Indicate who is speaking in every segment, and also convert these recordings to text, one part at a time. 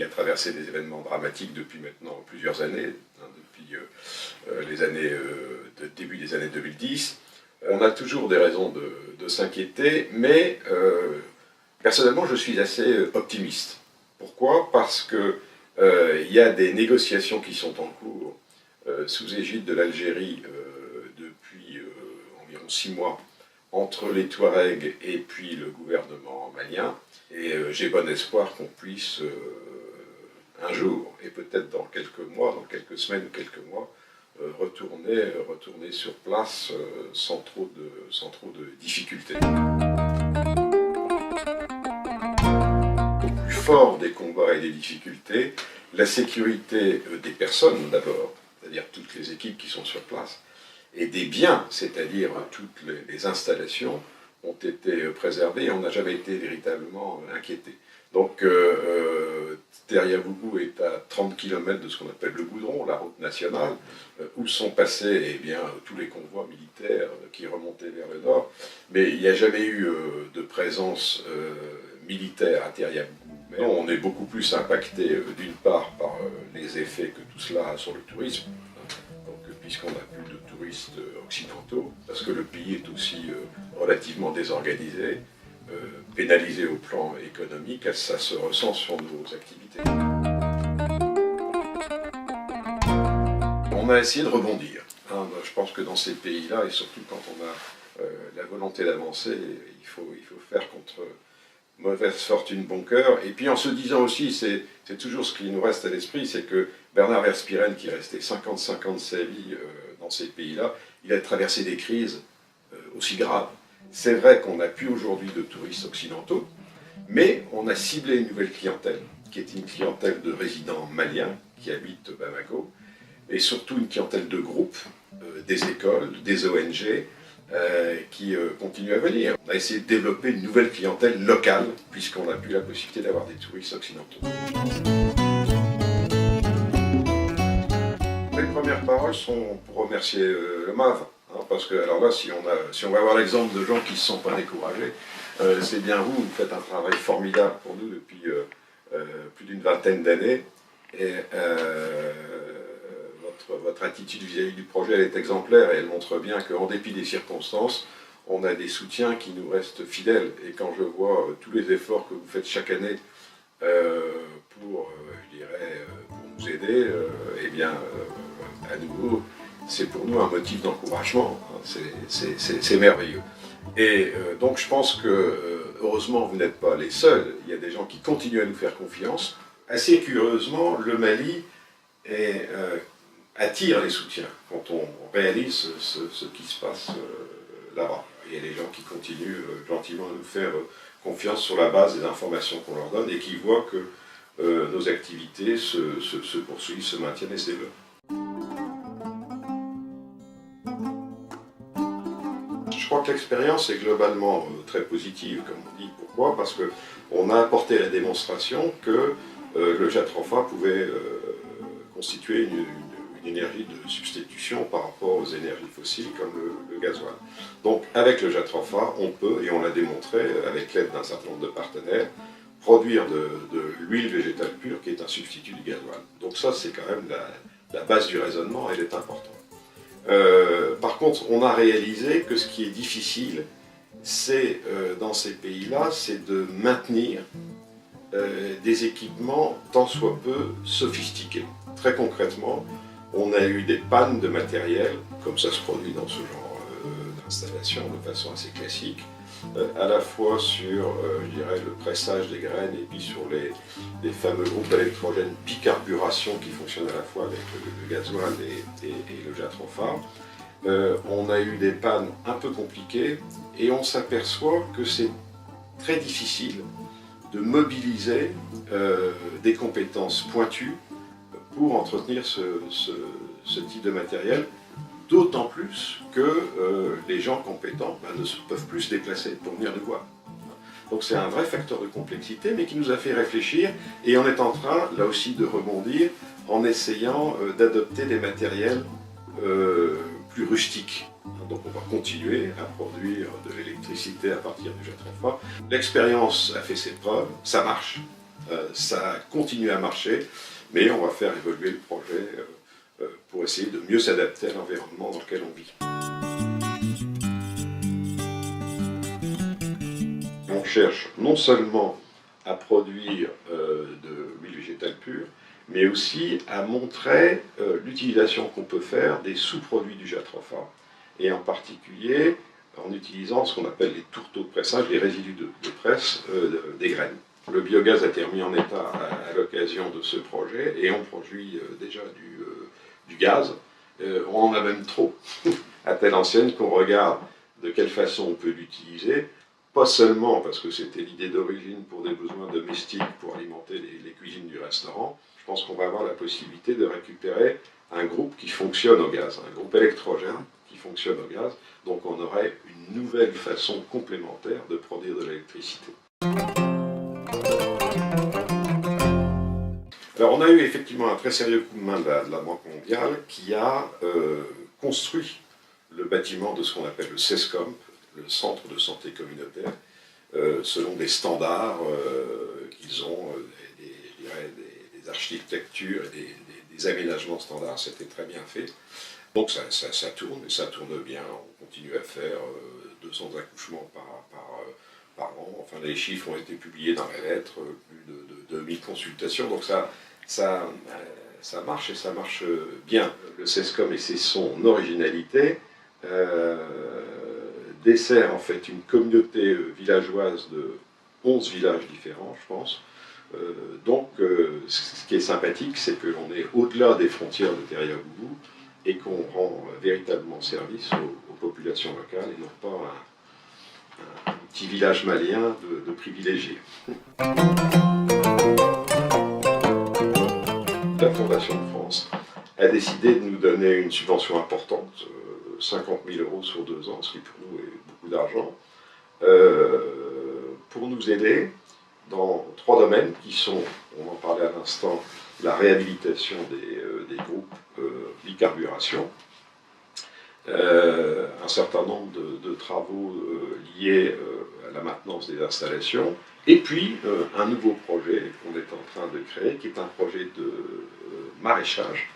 Speaker 1: a traversé des événements dramatiques depuis maintenant plusieurs années, depuis début des années 2010. On a toujours des raisons de s'inquiéter, mais personnellement, je suis assez optimiste. Pourquoi? Parce que il y a des négociations qui sont en cours sous égide de l'Algérie depuis environ 6 mois entre les Touaregs et puis le gouvernement malien. Et j'ai bon espoir qu'on puisse un jour, et peut-être dans quelques mois, dans quelques semaines ou quelques mois, retourner sur place sans trop de difficultés. Au plus fort des combats et des difficultés, la sécurité des personnes d'abord, c'est-à-dire toutes les équipes qui sont sur place, et des biens, c'est-à-dire toutes les installations, ont été préservées et on n'a jamais été véritablement inquiété. Donc Terriabougou est à 30 km de ce qu'on appelle le Goudron, la route nationale, où sont passés tous les convois militaires qui remontaient vers le nord. Mais il n'y a jamais eu de présence militaire à Terriabougou. Mais on est beaucoup plus impacté d'une part par les effets que tout cela a sur le tourisme, puisqu'on n'a plus de touristes occidentaux, parce que le pays est aussi relativement désorganisé, pénalisé au plan économique, ça se ressent sur nos activités. On a essayé de rebondir. Je pense que dans ces pays-là, et surtout quand on a la volonté d'avancer, il faut faire contre mauvaise fortune bon cœur. Et puis en se disant aussi, c'est toujours ce qui nous reste à l'esprit, c'est que Bernard Verspieren, qui est resté 55 ans de sa vie dans ces pays-là, il a traversé des crises aussi graves. C'est vrai qu'on n'a plus aujourd'hui de touristes occidentaux, mais on a ciblé une nouvelle clientèle, qui est une clientèle de résidents maliens qui habitent Bamako, et surtout une clientèle de groupes, des écoles, des ONG, qui continuent à venir. On a essayé de développer une nouvelle clientèle locale, puisqu'on n'a plus la possibilité d'avoir des touristes occidentaux. Les premières paroles sont pour remercier le MAV, parce que alors là, si on va avoir l'exemple de gens qui ne se sont pas découragés, c'est bien vous faites un travail formidable pour nous depuis plus d'une vingtaine d'années, et votre attitude vis-à-vis du projet, elle est exemplaire, et elle montre bien qu'en dépit des circonstances, on a des soutiens qui nous restent fidèles. Et quand je vois tous les efforts que vous faites chaque année pour nous aider, à nouveau, c'est pour nous un motif d'encouragement. C'est merveilleux. Et donc je pense que, heureusement, vous n'êtes pas les seuls. Il y a des gens qui continuent à nous faire confiance. Assez curieusement, le Mali attire les soutiens quand on réalise ce qui se passe là-bas. Il y a des gens qui continuent gentiment à nous faire confiance sur la base des informations qu'on leur donne et qui voient que nos activités se poursuivent, se maintiennent et se développent. Je crois que l'expérience est globalement très positive, comme on dit. Pourquoi? Parce qu'on a apporté la démonstration que le jatropha pouvait constituer une énergie de substitution par rapport aux énergies fossiles comme le gasoil. Donc avec le jatropha, on peut, et on l'a démontré avec l'aide d'un certain nombre de partenaires, produire de l'huile végétale pure qui est un substitut du gasoil. Donc ça, c'est quand même la base du raisonnement, elle est importante. Par contre, on a réalisé que ce qui est difficile, c'est dans ces pays-là, c'est de maintenir des équipements tant soit peu sophistiqués. Très concrètement, on a eu des pannes de matériel, comme ça se produit dans ce genre d'installation de façon assez classique, à la fois sur, le pressage des graines et puis sur les fameux groupes électrogènes bicarburation qui fonctionnent à la fois avec le gasoil et le jatropha. On a eu des pannes un peu compliquées et on s'aperçoit que c'est très difficile de mobiliser des compétences pointues pour entretenir ce type de matériel, d'autant plus que les gens compétents ne peuvent plus se déplacer pour venir nous voir. Donc c'est un vrai facteur de complexité, mais qui nous a fait réfléchir, et on est en train, là aussi, de rebondir en essayant d'adopter des matériels plus rustiques. Donc on va continuer à produire de l'électricité à partir du jatropha. L'expérience a fait ses preuves, ça marche. Ça continue à marcher, mais on va faire évoluer le projet pour essayer de mieux s'adapter à l'environnement dans lequel on vit. On cherche non seulement à produire de l'huile végétale pure, mais aussi à montrer l'utilisation qu'on peut faire des sous-produits du jatropha, et en particulier en utilisant ce qu'on appelle les tourteaux de pressage, les résidus de presse des graines. Le biogaz a été remis en état à l'occasion de ce projet, et on produit déjà du gaz. On en a même trop, à telle enseigne qu'on regarde de quelle façon on peut l'utiliser, pas seulement parce que c'était l'idée d'origine pour des besoins domestiques, pour alimenter les cuisines du restaurant. Je pense qu'on va avoir la possibilité de récupérer un groupe qui fonctionne au gaz, un groupe électrogène qui fonctionne au gaz. Donc on aurait une nouvelle façon complémentaire de produire de l'électricité. Alors on a eu effectivement un très sérieux coup de main de la Banque mondiale qui a construit le bâtiment de ce qu'on appelle le CESCOM, le Centre de santé communautaire, selon des standards qu'ils ont, des architectures et des aménagements standards. C'était très bien fait. Donc ça tourne, et ça tourne bien. On continue à faire 200 accouchements par an. Enfin, les chiffres ont été publiés dans les lettres, plus de 2000 consultations. Donc ça marche, et ça marche bien. Le CESCOM, et c'est son originalité, dessert en fait une communauté villageoise de 11 villages différents, je pense. Donc ce qui est sympathique, c'est que l'on est au-delà des frontières de Terria-Boubou et qu'on rend véritablement service aux populations locales et non pas un petit village malien de privilégiés. La Fondation de France a décidé de nous donner une subvention importante, 50 000 € sur 2 ans, ce qui pour nous est beaucoup d'argent, pour nous aider dans 3 domaines qui sont, on en parlait à l'instant, la réhabilitation des groupes bicarburation, un certain nombre de travaux liés à la maintenance des installations, et puis un nouveau projet qu'on est en train de créer, qui est un projet de maraîchage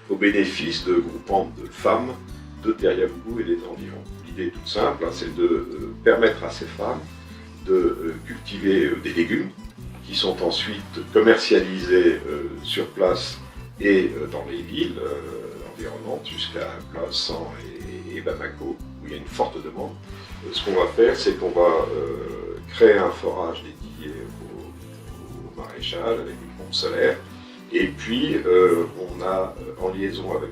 Speaker 1: au bénéfice de groupements de femmes de Terria-Boubou et des environs. L'idée est toute simple, c'est de permettre à ces femmes de cultiver des légumes qui sont ensuite commercialisés sur place et dans les villes environnantes jusqu'à Plassans et Bamako, où il y a une forte demande. Ce qu'on va faire, c'est qu'on va créer un forage dédié au maraîchage avec une pompe solaire, et puis on a en liaison avec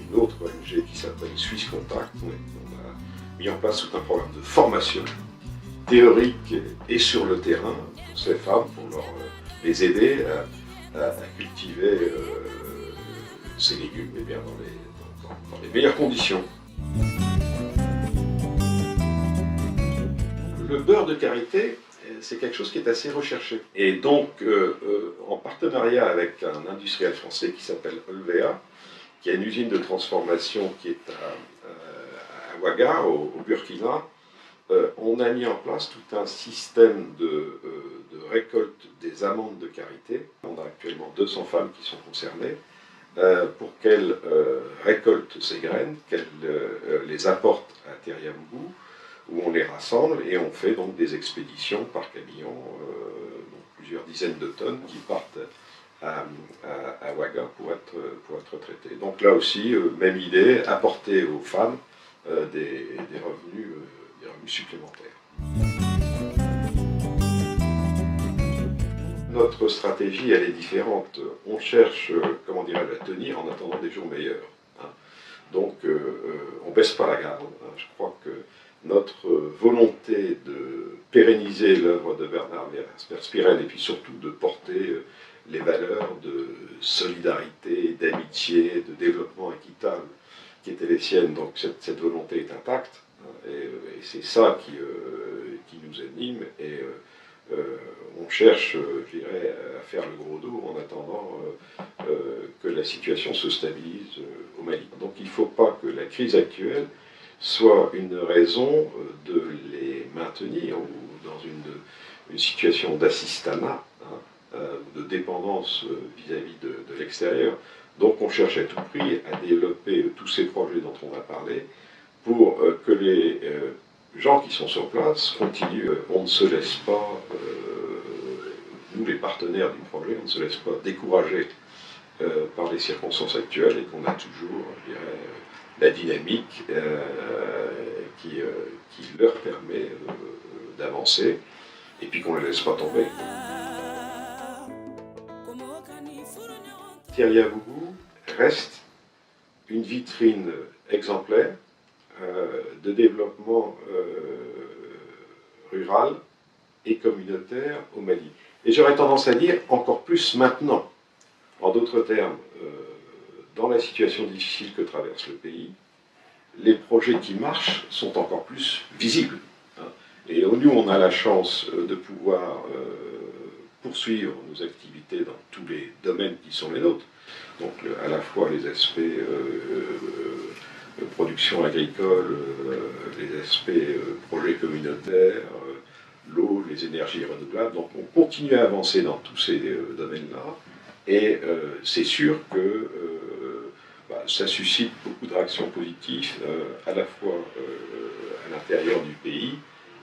Speaker 1: une autre ONG qui s'appelle Suisse Contact, on a mis en place tout un programme de formation théorique et sur le terrain pour ces femmes, pour les aider à cultiver ces légumes, et bien dans les meilleures conditions. Le beurre de karité, c'est quelque chose qui est assez recherché. Et donc, en partenariat avec un industriel français qui s'appelle Olvea, qui a une usine de transformation qui est à Ouaga, au Burkina, on a mis en place tout un système de récolte des amandes de karité. On a actuellement 200 femmes qui sont concernées pour qu'elles récoltent ces graines, qu'elles les apportent à Terria-Boubou, où on les rassemble, et on fait donc des expéditions par camion, donc plusieurs dizaines de tonnes qui partent à Ouaga pour être traitées. Donc là aussi, même idée, apporter aux femmes des revenus supplémentaires. Notre stratégie, elle est différente. On cherche, comment dirais-je, à tenir en attendant des jours meilleurs. Donc, on ne baisse pas la garde. Je crois que notre volonté de pérenniser l'œuvre de Bernard Verspieren, et puis surtout de porter les valeurs de solidarité, d'amitié, de développement équitable qui étaient les siennes, donc cette volonté est intacte, et c'est ça qui nous anime, et on cherche, je dirais, à faire le gros dos en attendant que la situation se stabilise au Mali. Donc il ne faut pas que la crise actuelle soit une raison de les maintenir ou dans une situation d'assistanat, de dépendance vis-à-vis de l'extérieur. Donc on cherche à tout prix à développer tous ces projets dont on a parlé pour que les gens qui sont sur place continuent. On ne se laisse pas, nous les partenaires du projet, on ne se laisse pas décourager par les circonstances actuelles et qu'on a toujours, je dirais, la dynamique qui leur permet d'avancer et puis qu'on ne les laisse pas tomber. Thierry Abougou reste une vitrine exemplaire de développement rural et communautaire au Mali. Et j'aurais tendance à dire encore plus maintenant. En d'autres termes, dans la situation difficile que traverse le pays, les projets qui marchent sont encore plus visibles. Et nous, on a la chance de pouvoir poursuivre nos activités dans tous les domaines qui sont les nôtres. Donc à la fois les aspects production agricole, les aspects projets communautaires, l'eau, les énergies renouvelables. Donc on continue à avancer dans tous ces domaines-là. Et c'est sûr que ça suscite beaucoup de réactions positives, à la fois à l'intérieur du pays,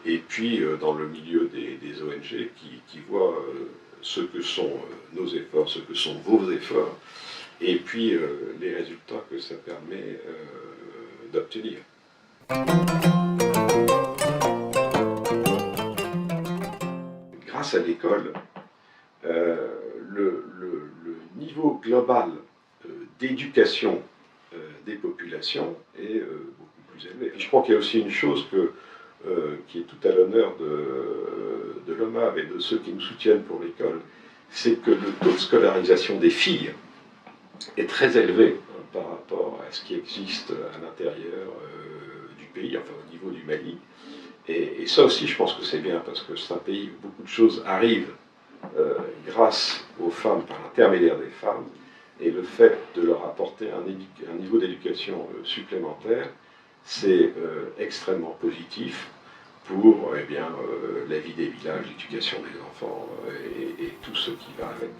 Speaker 1: et puis dans le milieu des ONG qui voient ce que sont nos efforts, ce que sont vos efforts, et puis les résultats que ça permet d'obtenir. Grâce à l'école, le niveau global d'éducation des populations est beaucoup plus élevé. Je crois qu'il y a aussi une chose qui est tout à l'honneur de l'OMAV et de ceux qui nous soutiennent pour l'école, c'est que le taux de scolarisation des filles est très élevé par rapport à ce qui existe à l'intérieur du pays, enfin au niveau du Mali. Et ça aussi, je pense que c'est bien, parce que c'est un pays où beaucoup de choses arrivent grâce aux femmes, par l'intermédiaire des femmes, et le fait de leur apporter un niveau d'éducation supplémentaire, c'est extrêmement positif pour la vie des villages, l'éducation des enfants et tout ce qui va avec.